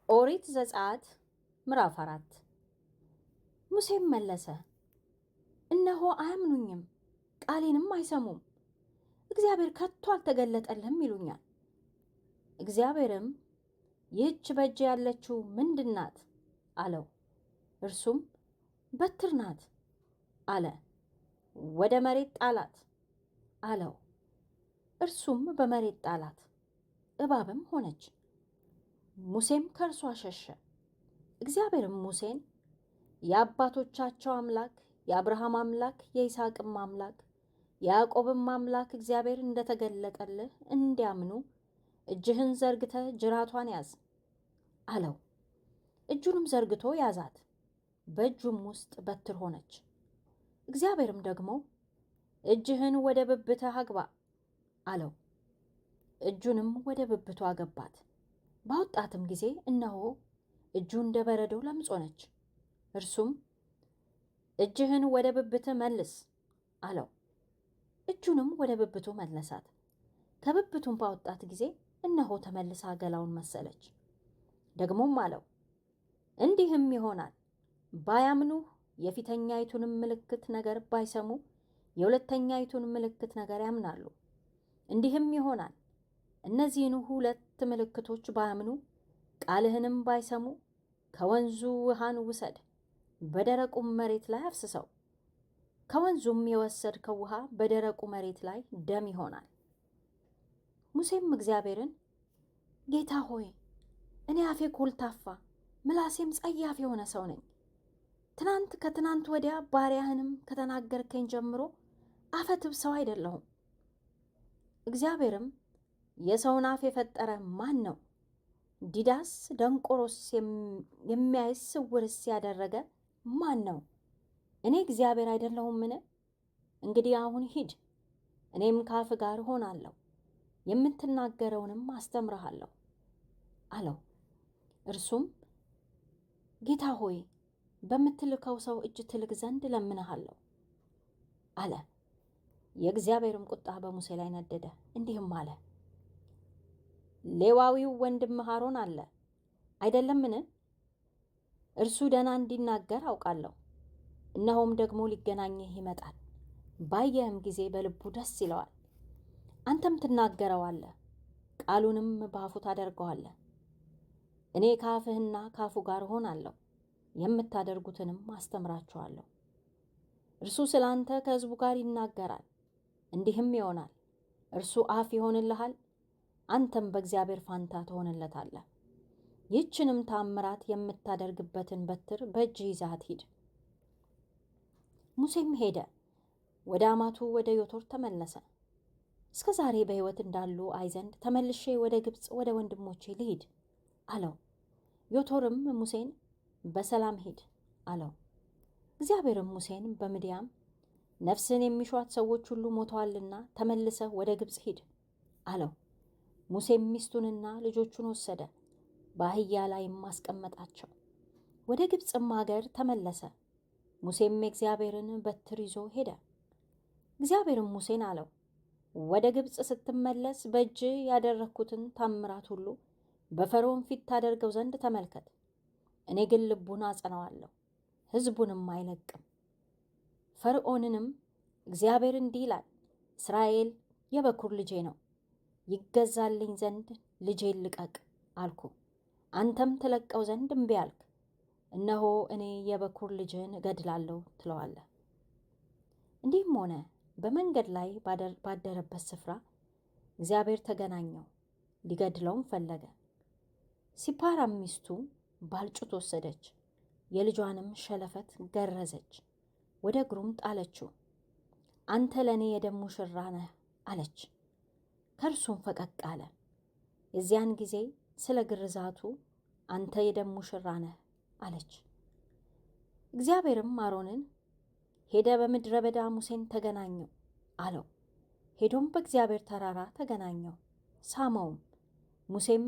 ኦሪት ዘጸአት ምዕራፍ 4 ሙሴም መለሰ፣ እነሆ አያምኑኝም፣ ቃሌንም አይሰሙም። እግዚአብሔር ከቶ አልተገለጠልህም ይሉኛል። እግዚአብሔርም ይህች በእጅ ያለችው ምንድን ናት አለው። እርሱም በትር ናት አለ። ወደ መሬት ጣላት አለው። እርሱም በመሬት ጣላት፣ እባብም ሆነች። ሙሴም ከእርሷ ሸሸ። እግዚአብሔርም ሙሴን የአባቶቻቸው አምላክ የአብርሃም አምላክ የይስሐቅም አምላክ የያዕቆብም አምላክ እግዚአብሔር እንደተገለጠልህ እንዲያምኑ እጅህን ዘርግተህ ጅራቷን ያዝ አለው። እጁንም ዘርግቶ ያዛት፣ በእጁም ውስጥ በትር ሆነች። እግዚአብሔርም ደግሞ እጅህን ወደ ብብትህ አግባ አለው። እጁንም ወደ ብብቱ አገባት። ባወጣትም ጊዜ እነሆ እጁ እንደ በረዶ ለምጽ ሆነች። እርሱም እጅህን ወደ ብብትህ መልስ አለው። እጁንም ወደ ብብቱ መለሳት። ከብብቱም ባወጣት ጊዜ እነሆ ተመልሳ ገላውን መሰለች። ደግሞም አለው፣ እንዲህም ይሆናል ባያምኑህ የፊተኛይቱንም ምልክት ነገር ባይሰሙ የሁለተኛይቱን ምልክት ነገር ያምናሉ። እንዲህም ይሆናል እነዚህን ሁለት ምልክቶች ባያምኑ ቃልህንም ባይሰሙ ከወንዙ ውሃን ውሰድ፣ በደረቁም መሬት ላይ አፍስሰው። ከወንዙም የወሰድከው ውሃ በደረቁ መሬት ላይ ደም ይሆናል። ሙሴም እግዚአብሔርን ጌታ ሆይ እኔ አፌ ኮልታፋ ምላሴም ጸያፍ የሆነ ሰው ነኝ። ከትናንት ወዲያ ባሪያህንም ከተናገርከኝ ጀምሮ አፈትብ ሰው አይደለሁም። እግዚአብሔርም የሰውን አፍ የፈጠረ ማን ነው? ዲዳስ ደንቆሮስ የሚያይስ ስውርስ ያደረገ ማን ነው? እኔ እግዚአብሔር አይደለሁምን? እንግዲህ አሁን ሂድ፣ እኔም ከአፍ ጋር እሆናለሁ፣ የምትናገረውንም አስተምርሃለሁ አለው። እርሱም ጌታ ሆይ በምትልከው ሰው እጅ ትልክ ዘንድ እለምንሃለሁ አለ። የእግዚአብሔርም ቁጣ በሙሴ ላይ ነደደ፣ እንዲህም አለ፣ ሌዋዊው ወንድምህ አሮን አለ አይደለምን? እርሱ ደህና እንዲናገር አውቃለሁ። እነሆም ደግሞ ሊገናኝህ ይመጣል፣ ባየህም ጊዜ በልቡ ደስ ይለዋል። አንተም ትናገረዋለህ፣ ቃሉንም በአፉ ታደርገዋለህ። እኔ ከአፍህና ከአፉ ጋር እሆናለሁ፣ የምታደርጉትንም አስተምራችኋለሁ። እርሱ ስለ አንተ ከሕዝቡ ጋር ይናገራል። እንዲህም ይሆናል፣ እርሱ አፍ ይሆንልሃል፣ አንተም በእግዚአብሔር ፋንታ ትሆንለታለህ። ይህችንም ታምራት የምታደርግበትን በትር በእጅህ ይዛት ሂድ። ሙሴም ሄደ፣ ወደ አማቱ ወደ ዮቶር ተመለሰ። እስከ ዛሬ በሕይወት እንዳሉ አይ ዘንድ ተመልሼ ወደ ግብፅ ወደ ወንድሞቼ ልሂድ አለው። ዮቶርም ሙሴን በሰላም ሂድ አለው። እግዚአብሔርም ሙሴን በምድያም ነፍስን የሚሿት ሰዎች ሁሉ ሞተዋልና ተመልሰህ ወደ ግብፅ ሂድ አለው። ሙሴም ሚስቱንና ልጆቹን ወሰደ፣ በአህያ ላይም አስቀመጣቸው፣ ወደ ግብፅም አገር ተመለሰ። ሙሴም የእግዚአብሔርን በትር ይዞ ሄደ። እግዚአብሔርም ሙሴን አለው፣ ወደ ግብፅ ስትመለስ በእጅ ያደረግኩትን ታምራት ሁሉ በፈርዖን ፊት ታደርገው ዘንድ ተመልከት። እኔ ግን ልቡን አጸናዋለሁ፣ ሕዝቡንም አይለቅም። ፈርዖንንም እግዚአብሔር እንዲህ ይላል፣ እስራኤል የበኩር ልጄ ነው፣ ይገዛልኝ ዘንድ ልጄን ልቀቅ አልኩ። አንተም ትለቀው ዘንድ እምቢ አልክ። እነሆ እኔ የበኩር ልጅህን እገድላለሁ ትለዋለህ። እንዲህም ሆነ፣ በመንገድ ላይ ባደረበት ስፍራ እግዚአብሔር ተገናኘው፣ ሊገድለውም ፈለገ። ሲፓራም ሚስቱ ባልጩት ወሰደች፣ የልጇንም ሸለፈት ገረዘች፣ ወደ እግሩም ጣለችው። አንተ ለእኔ የደም ሙሽራ ነህ አለች። ከእርሱም ፈቀቅ አለ። የዚያን ጊዜ ስለ ግርዛቱ አንተ የደም ሙሽራ ነህ አለች። እግዚአብሔርም አሮንን ሄደ በምድረ በዳ ሙሴን ተገናኘው አለው። ሄዶም በእግዚአብሔር ተራራ ተገናኘው፣ ሳመውም። ሙሴም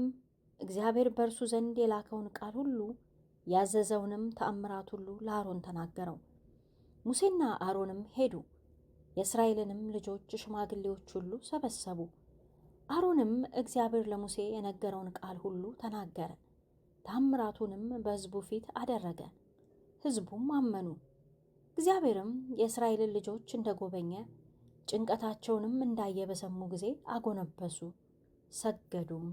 እግዚአብሔር በእርሱ ዘንድ የላከውን ቃል ሁሉ ያዘዘውንም ተአምራት ሁሉ ለአሮን ተናገረው። ሙሴና አሮንም ሄዱ፣ የእስራኤልንም ልጆች ሽማግሌዎች ሁሉ ሰበሰቡ። አሮንም እግዚአብሔር ለሙሴ የነገረውን ቃል ሁሉ ተናገረ። ታምራቱንም በሕዝቡ ፊት አደረገ። ሕዝቡም አመኑ። እግዚአብሔርም የእስራኤልን ልጆች እንደጎበኘ ጭንቀታቸውንም እንዳየ በሰሙ ጊዜ አጎነበሱ፣ ሰገዱም።